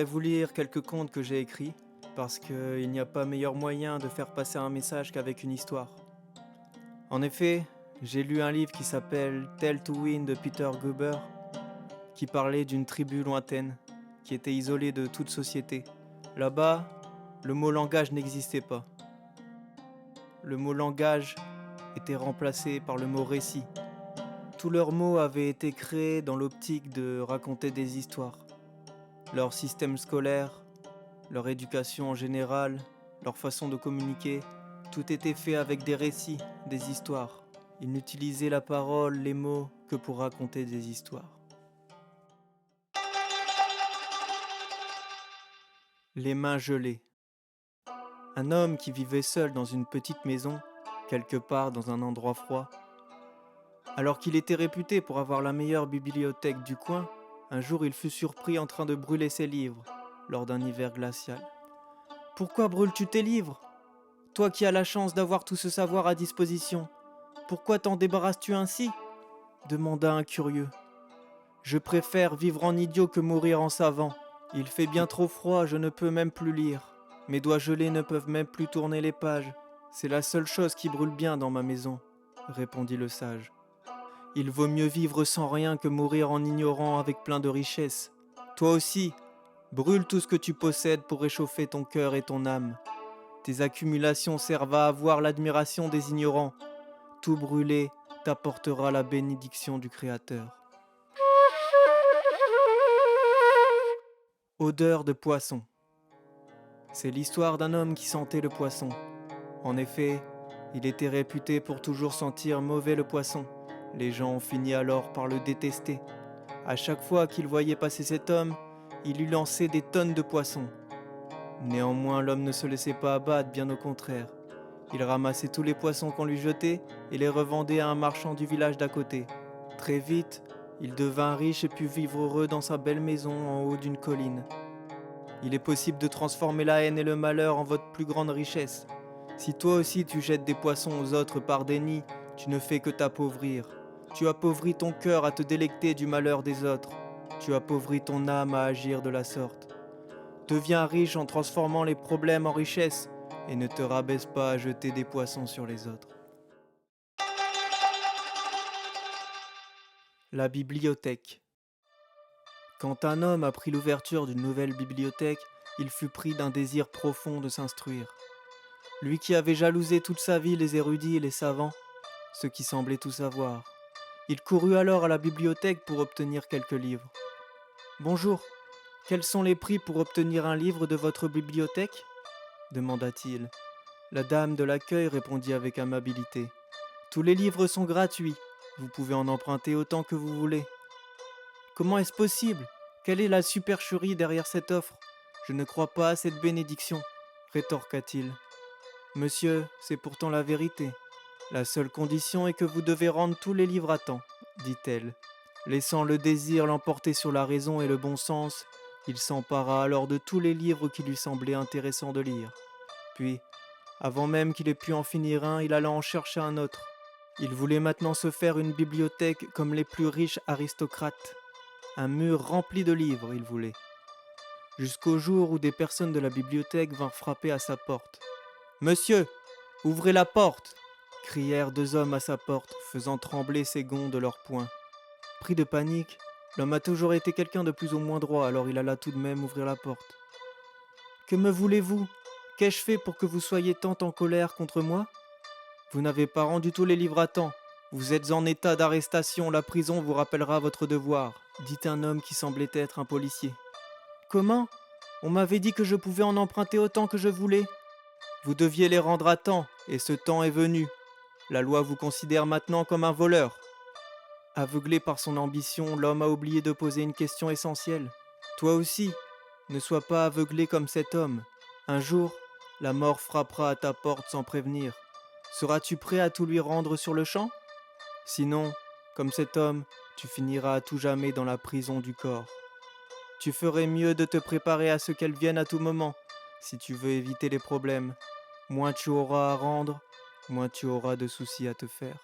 vous lire quelques contes que j'ai écrits, parce qu'il n'y a pas meilleur moyen de faire passer un message qu'avec une histoire. En effet, j'ai lu un livre qui s'appelle Tell to Win de Peter Guber, qui parlait d'une tribu lointaine, qui était isolée de toute société. Là-bas, le mot langage n'existait pas. Le mot langage était remplacé par le mot récit. Tous leurs mots avaient été créés dans l'optique de raconter des histoires. Leur système scolaire, leur éducation en général, leur façon de communiquer, tout était fait avec des récits, des histoires. Ils n'utilisaient la parole, les mots, que pour raconter des histoires. Les mains gelées. Un homme qui vivait seul dans une petite maison, quelque part dans un endroit froid. Alors qu'il était réputé pour avoir la meilleure bibliothèque du coin, un jour il fut surpris en train de brûler ses livres, lors d'un hiver glacial. « Pourquoi brûles-tu tes livres ? Toi qui as la chance d'avoir tout ce savoir à disposition, pourquoi t'en débarrasses-tu ainsi ?» demanda un curieux. « Je préfère vivre en idiot que mourir en savant. Il fait bien trop froid, je ne peux même plus lire. Mes doigts gelés ne peuvent même plus tourner les pages. C'est la seule chose qui brûle bien dans ma maison, » répondit le sage. « Il vaut mieux vivre sans rien que mourir en ignorant avec plein de richesses. Toi aussi, brûle tout ce que tu possèdes pour réchauffer ton cœur et ton âme. Tes accumulations servent à avoir l'admiration des ignorants. Tout brûler t'apportera la bénédiction du Créateur. » Odeur de poisson. C'est l'histoire d'un homme qui sentait le poisson. En effet, il était réputé pour toujours sentir mauvais le poisson. Les gens ont fini alors par le détester. À chaque fois qu'ils voyaient passer cet homme, il lui lançait des tonnes de poissons. Néanmoins, l'homme ne se laissait pas abattre, bien au contraire. Il ramassait tous les poissons qu'on lui jetait et les revendait à un marchand du village d'à côté. Très vite, il devint riche et put vivre heureux dans sa belle maison en haut d'une colline. Il est possible de transformer la haine et le malheur en votre plus grande richesse. Si toi aussi tu jettes des poissons aux autres par déni, tu ne fais que t'appauvrir. Tu appauvris ton cœur à te délecter du malheur des autres. Tu appauvris ton âme à agir de la sorte. Deviens riche en transformant les problèmes en richesse et ne te rabaisse pas à jeter des poissons sur les autres. La bibliothèque. Quand un homme apprit l'ouverture d'une nouvelle bibliothèque, il fut pris d'un désir profond de s'instruire. Lui qui avait jalousé toute sa vie les érudits et les savants, ceux qui semblaient tout savoir. Il courut alors à la bibliothèque pour obtenir quelques livres. « Bonjour, quels sont les prix pour obtenir un livre de votre bibliothèque ?» demanda-t-il. La dame de l'accueil répondit avec amabilité. « Tous les livres sont gratuits, vous pouvez en emprunter autant que vous voulez. » « Comment est-ce possible ? Quelle est la supercherie derrière cette offre ? Je ne crois pas à cette bénédiction, » rétorqua-t-il. « Monsieur, c'est pourtant la vérité. La seule condition est que vous devez rendre tous les livres à temps, » dit-elle. Laissant le désir l'emporter sur la raison et le bon sens, il s'empara alors de tous les livres qui lui semblaient intéressants de lire. Puis, avant même qu'il ait pu en finir un, il alla en chercher un autre. Il voulait maintenant se faire une bibliothèque comme les plus riches aristocrates. Un mur rempli de livres, il voulait. Jusqu'au jour où des personnes de la bibliothèque vinrent frapper à sa porte. « Monsieur, ouvrez la porte !» crièrent deux hommes à sa porte, faisant trembler ses gonds de leurs poings. Pris de panique, l'homme a toujours été quelqu'un de plus ou moins droit, alors il alla tout de même ouvrir la porte. « Que me voulez-vous ? Qu'ai-je fait pour que vous soyez tant en colère contre moi ? Vous n'avez pas rendu tous les livres à temps. Vous êtes en état d'arrestation, la prison vous rappellera votre devoir, » dit un homme qui semblait être un policier. « Comment ? On m'avait dit que je pouvais en emprunter autant que je voulais. » « Vous deviez les rendre à temps, et ce temps est venu. La loi vous considère maintenant comme un voleur. » Aveuglé par son ambition, l'homme a oublié de poser une question essentielle. Toi aussi, ne sois pas aveuglé comme cet homme. Un jour, la mort frappera à ta porte sans prévenir. Seras-tu prêt à tout lui rendre sur le champ ? Sinon, comme cet homme, tu finiras à tout jamais dans la prison du corps. Tu ferais mieux de te préparer à ce qu'elle vienne à tout moment, si tu veux éviter les problèmes. Moins tu auras à rendre, moins tu auras de soucis à te faire.